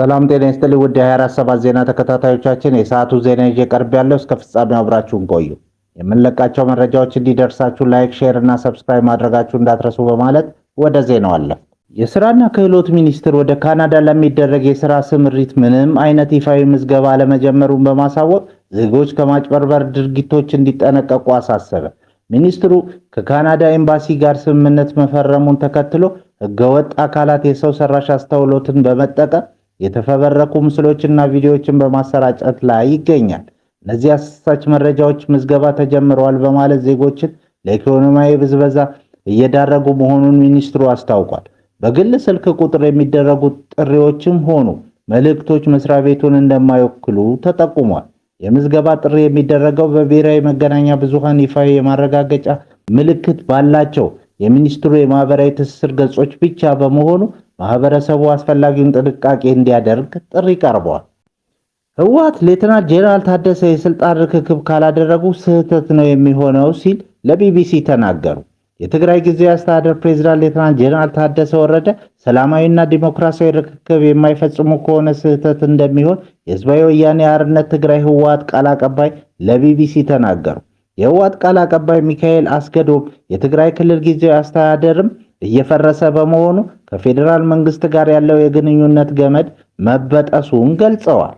ሰላም ጤና ይስጥልኝ ውድ የ24/7 ዜና ተከታታዮቻችን፣ የሰዓቱ ዜና ይዤ ቀርብ ያለው እስከ ፍጻሜው አብራችሁን ቆዩ። የምንለቃቸው መረጃዎች እንዲደርሳችሁ ላይክ፣ ሼር እና ሰብስክራይብ ማድረጋችሁ እንዳትረሱ በማለት ወደ ዜናው አለፍ። የስራና ክህሎት ሚኒስቴር ወደ ካናዳ ለሚደረግ የስራ ስምሪት ምንም አይነት ይፋዊ ምዝገባ አለመጀመሩን በማሳወቅ ዜጎች ከማጭበርበር ድርጊቶች እንዲጠነቀቁ አሳሰበ። ሚኒስትሩ ከካናዳ ኤምባሲ ጋር ስምምነት መፈረሙን ተከትሎ ህገወጥ አካላት የሰው ሰራሽ አስተውሎትን በመጠቀም የተፈበረኩ ምስሎችና ቪዲዮዎችን በማሰራጨት ላይ ይገኛል። እነዚህ አሳሳች መረጃዎች ምዝገባ ተጀምረዋል በማለት ዜጎችን ለኢኮኖሚያዊ ብዝበዛ እየዳረጉ መሆኑን ሚኒስትሩ አስታውቋል። በግል ስልክ ቁጥር የሚደረጉ ጥሪዎችም ሆኑ መልእክቶች መስሪያ ቤቱን እንደማይወክሉ ተጠቁሟል። የምዝገባ ጥሪ የሚደረገው በብሔራዊ መገናኛ ብዙሃን ይፋዊ የማረጋገጫ ምልክት ባላቸው የሚኒስትሩ የማህበራዊ ትስስር ገጾች ብቻ በመሆኑ ማህበረሰቡ አስፈላጊውን ጥንቃቄ እንዲያደርግ ጥሪ ቀርቧል። ህወሓት ሌተናንት ጄኔራል ታደሰ የስልጣን ርክክብ ካላደረጉ ስህተት ነው የሚሆነው ሲል ለቢቢሲ ተናገሩ። የትግራይ ጊዜያዊ አስተዳደር ፕሬዝዳንት ሌተናንት ጄኔራል ታደሰ ወረደ ሰላማዊና ዲሞክራሲያዊ ርክክብ የማይፈጽሙ ከሆነ ስህተት እንደሚሆን የህዝባዊ ወያኔ ሓርነት ትግራይ ህወሓት ቃል አቀባይ ለቢቢሲ ተናገሩ። የህወሓት ቃል አቀባይ ሚካኤል አስገዶም የትግራይ ክልል ጊዜያዊ አስተዳደርም እየፈረሰ በመሆኑ ከፌዴራል መንግስት ጋር ያለው የግንኙነት ገመድ መበጠሱን ገልጸዋል።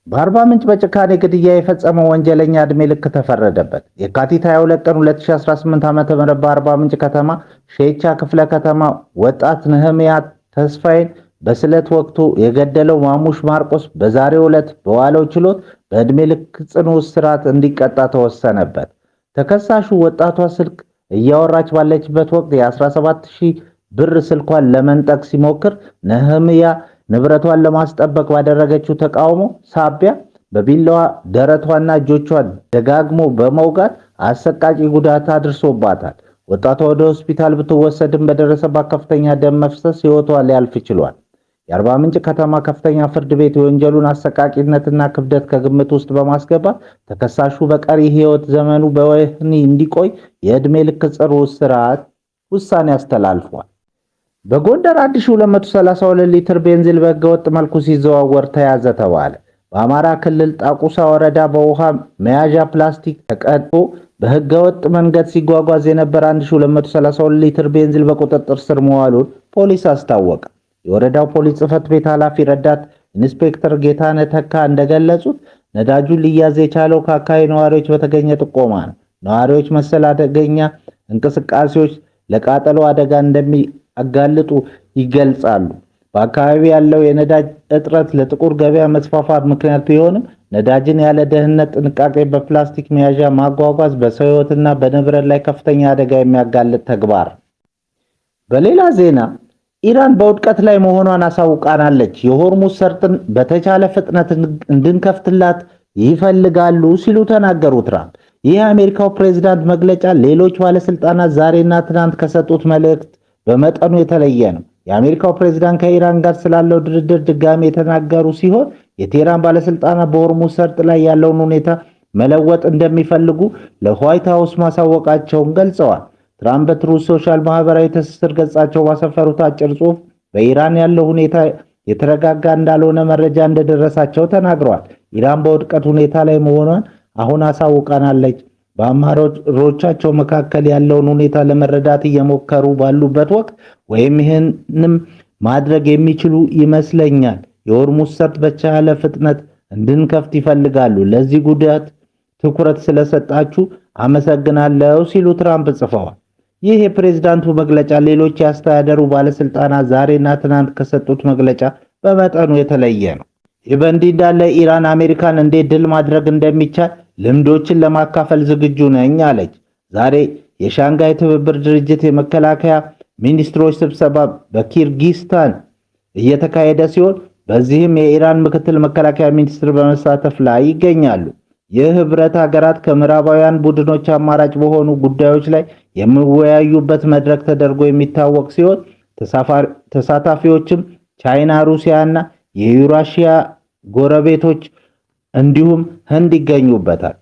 በአርባ ምንጭ በጭካኔ ግድያ የፈጸመው ወንጀለኛ ዕድሜ ልክ ተፈረደበት። የካቲት 22 ቀን 2018 ዓ.ም በአርባ ምንጭ ከተማ ሼቻ ክፍለ ከተማ ወጣት ነህምያ ተስፋዬን በስለት ወቅቱ የገደለው ማሙሽ ማርቆስ በዛሬው ዕለት በዋለው ችሎት በዕድሜ ልክ ጽኑ እስራት እንዲቀጣ ተወሰነበት። ተከሳሹ ወጣቷ ስልክ እያወራች ባለችበት ወቅት የ17,000 ብር ስልኳን ለመንጠቅ ሲሞክር ነህምያ ንብረቷን ለማስጠበቅ ባደረገችው ተቃውሞ ሳቢያ በቢላዋ ደረቷና እጆቿን ደጋግሞ በመውጋት አሰቃቂ ጉዳት አድርሶባታል። ወጣቷ ወደ ሆስፒታል ብትወሰድም በደረሰባት ከፍተኛ ደም መፍሰስ ሕይወቷ ሊያልፍ ችሏል። የአርባ ምንጭ ከተማ ከፍተኛ ፍርድ ቤት የወንጀሉን አሰቃቂነትና ክብደት ከግምት ውስጥ በማስገባት ተከሳሹ በቀሪ ሕይወት ዘመኑ በወህኒ እንዲቆይ የዕድሜ ልክ ጽኑ እስራት ውሳኔ አስተላልፏል። በጎንደር 1232 ሊትር ቤንዚን በህገወጥ መልኩ ሲዘዋወር ተያዘ ተባለ። በአማራ ክልል ጣቁሳ ወረዳ በውሃ መያዣ ፕላስቲክ ተቀዶ በህገወጥ መንገድ ሲጓጓዝ የነበረ 1232 ሊትር ቤንዚን በቁጥጥር ስር መዋሉን ፖሊስ አስታወቀ። የወረዳው ፖሊስ ጽሕፈት ቤት ኃላፊ ረዳት ኢንስፔክተር ጌታነህ ተካ እንደገለጹት ነዳጁ ሊያዝ የቻለው ከአካባቢ ነዋሪዎች በተገኘ ጥቆማ ነው። ነዋሪዎች መሰል አደገኛ እንቅስቃሴዎች ለቃጠሎ አደጋ እንደሚያጋልጡ ይገልጻሉ። በአካባቢ ያለው የነዳጅ እጥረት ለጥቁር ገበያ መስፋፋት ምክንያት ቢሆንም ነዳጅን ያለ ደህንነት ጥንቃቄ በፕላስቲክ መያዣ ማጓጓዝ በሰው ሕይወትና በንብረት ላይ ከፍተኛ አደጋ የሚያጋልጥ ተግባር። በሌላ ዜና ኢራን በውድቀት ላይ መሆኗን አሳውቃናለች። የሆርሙዝ ሰርጥን በተቻለ ፍጥነት እንድንከፍትላት ይፈልጋሉ ሲሉ ተናገሩ ትራምፕ። ይህ የአሜሪካው ፕሬዝዳንት መግለጫ ሌሎች ባለስልጣናት ዛሬና ትናንት ከሰጡት መልእክት በመጠኑ የተለየ ነው። የአሜሪካው ፕሬዝዳንት ከኢራን ጋር ስላለው ድርድር ድጋሚ የተናገሩ ሲሆን የቴህራን ባለስልጣናት በሆርሙዝ ሰርጥ ላይ ያለውን ሁኔታ መለወጥ እንደሚፈልጉ ለዋይት ሃውስ ማሳወቃቸውን ገልጸዋል። ትራምፕ በትሩዝ ሶሻል ማህበራዊ ትስስር ገጻቸው ባሰፈሩት አጭር ጽሑፍ በኢራን ያለው ሁኔታ የተረጋጋ እንዳልሆነ መረጃ እንደደረሳቸው ተናግረዋል። ኢራን በውድቀት ሁኔታ ላይ መሆኗን አሁን አሳውቃናለች። በአማራጮቻቸው መካከል ያለውን ሁኔታ ለመረዳት እየሞከሩ ባሉበት ወቅት ወይም ይህንም ማድረግ የሚችሉ ይመስለኛል። የሆርሙዝ ሰርጥ በተቻለ ፍጥነት እንድንከፍት ይፈልጋሉ። ለዚህ ጉዳት ትኩረት ስለሰጣችሁ አመሰግናለሁ ሲሉ ትራምፕ ጽፈዋል። ይህ የፕሬዝዳንቱ መግለጫ ሌሎች የአስተዳደሩ ባለስልጣናት ዛሬና ትናንት ከሰጡት መግለጫ በመጠኑ የተለየ ነው። ይህ በእንዲህ እንዳለ ኢራን አሜሪካን እንዴት ድል ማድረግ እንደሚቻል ልምዶችን ለማካፈል ዝግጁ ነኝ አለች። ዛሬ የሻንጋይ ትብብር ድርጅት የመከላከያ ሚኒስትሮች ስብሰባ በኪርጊስታን እየተካሄደ ሲሆን በዚህም የኢራን ምክትል መከላከያ ሚኒስትር በመሳተፍ ላይ ይገኛሉ። ይህ ህብረት ሀገራት ከምዕራባውያን ቡድኖች አማራጭ በሆኑ ጉዳዮች ላይ የሚወያዩበት መድረክ ተደርጎ የሚታወቅ ሲሆን ተሳታፊዎችም ቻይና፣ ሩሲያ እና የዩራሺያ ጎረቤቶች እንዲሁም ህንድ ይገኙበታል።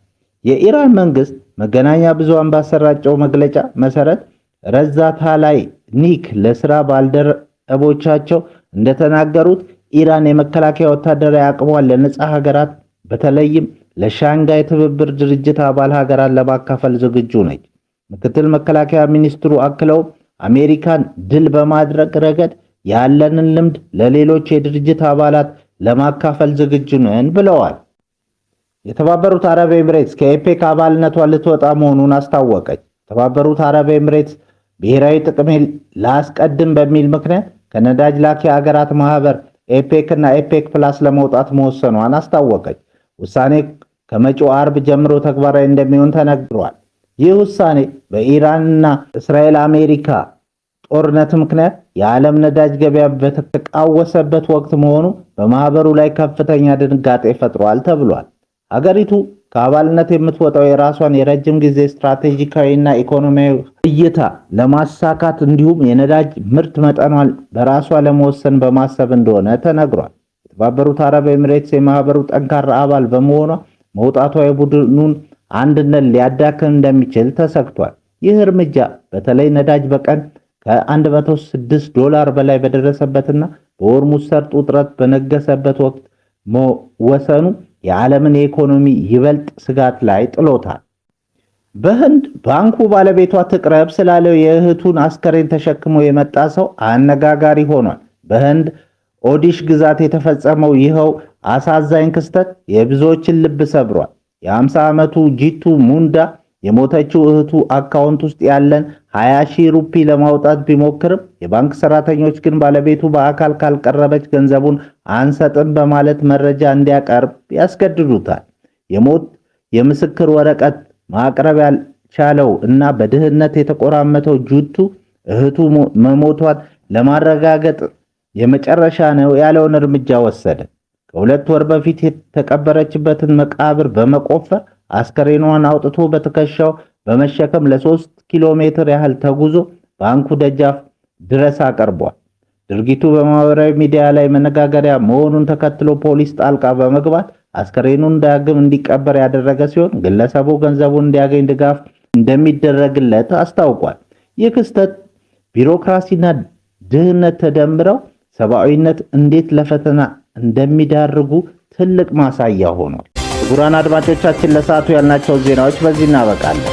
የኢራን መንግስት መገናኛ ብዙሃን ባሰራጨው መግለጫ መሰረት ረዛ ታላይኒክ ለስራ ባልደረቦቻቸው እንደተናገሩት ኢራን የመከላከያ ወታደራዊ አቅሟን ለነጻ ሀገራት በተለይም ለሻንጋይ ትብብር ድርጅት አባል ሀገራት ለማካፈል ዝግጁ ነች። ምክትል መከላከያ ሚኒስትሩ አክለው አሜሪካን ድል በማድረግ ረገድ ያለንን ልምድ ለሌሎች የድርጅት አባላት ለማካፈል ዝግጁ ነን ብለዋል። የተባበሩት አረብ ኤምሬትስ ከኤፔክ አባልነቷ ልትወጣ መሆኑን አስታወቀች። የተባበሩት አረብ ኤምሬትስ ብሔራዊ ጥቅሜን ላስቀድም በሚል ምክንያት ከነዳጅ ላኪ ሀገራት ማህበር ኤፔክ እና ኤፔክ ፕላስ ለመውጣት መወሰኗን አስታወቀች። ውሳኔ ከመጪው አርብ ጀምሮ ተግባራዊ እንደሚሆን ተነግሯል። ይህ ውሳኔ በኢራንና እስራኤል አሜሪካ ጦርነት ምክንያት የዓለም ነዳጅ ገበያ በተቃወሰበት ወቅት መሆኑ በማህበሩ ላይ ከፍተኛ ድንጋጤ ፈጥሯል ተብሏል። ሀገሪቱ ከአባልነት የምትወጣው የራሷን የረጅም ጊዜ ስትራቴጂካዊና ኢኮኖሚያዊ እይታ ለማሳካት እንዲሁም የነዳጅ ምርት መጠኗን በራሷ ለመወሰን በማሰብ እንደሆነ ተነግሯል። የተባበሩት አረብ ኤሚሬትስ የማህበሩ ጠንካራ አባል በመሆኗ መውጣቷ የቡድኑን አንድነት ሊያዳክም እንደሚችል ተሰግቷል። ይህ እርምጃ በተለይ ነዳጅ በቀን $106 በላይ በደረሰበትና በሆርሙዝ ሰርጥ ውጥረት በነገሰበት ወቅት መወሰኑ የዓለምን ኢኮኖሚ ይበልጥ ስጋት ላይ ጥሎታል። በህንድ ባንኩ ባለቤቷ ትቅረብ ስላለው የእህቱን አስከሬን ተሸክሞ የመጣ ሰው አነጋጋሪ ሆኗል። በህንድ ኦዲሽ ግዛት የተፈጸመው ይኸው አሳዛኝ ክስተት የብዙዎችን ልብ ሰብሯል። የ50 ዓመቱ ጂቱ ሙንዳ የሞተችው እህቱ አካውንት ውስጥ ያለን 20,000 ሩፒ ለማውጣት ቢሞክርም የባንክ ሰራተኞች ግን ባለቤቱ በአካል ካልቀረበች ገንዘቡን አንሰጥም በማለት መረጃ እንዲያቀርብ ያስገድዱታል። የሞት የምስክር ወረቀት ማቅረብ ያልቻለው እና በድህነት የተቆራመተው ጂቱ እህቱ መሞቷን ለማረጋገጥ የመጨረሻ ነው ያለውን እርምጃ ወሰደ። ከ2 ወር በፊት የተቀበረችበትን መቃብር በመቆፈር አስከሬኗን አውጥቶ በትከሻው በመሸከም ለ3 ኪሎ ሜትር ያህል ተጉዞ ባንኩ ደጃፍ ድረስ አቀርቧል። ድርጊቱ በማህበራዊ ሚዲያ ላይ መነጋገሪያ መሆኑን ተከትሎ ፖሊስ ጣልቃ በመግባት አስከሬኑን ዳግም እንዲቀበር ያደረገ ሲሆን ግለሰቡ ገንዘቡን እንዲያገኝ ድጋፍ እንደሚደረግለት አስታውቋል። ይህ ክስተት ቢሮክራሲና ድህነት ተደምረው ሰብአዊነት እንዴት ለፈተና እንደሚዳርጉ ትልቅ ማሳያ ሆኗል። ክቡራን አድማጮቻችን ለሰዓቱ ያልናቸው ዜናዎች በዚህ እናበቃለን።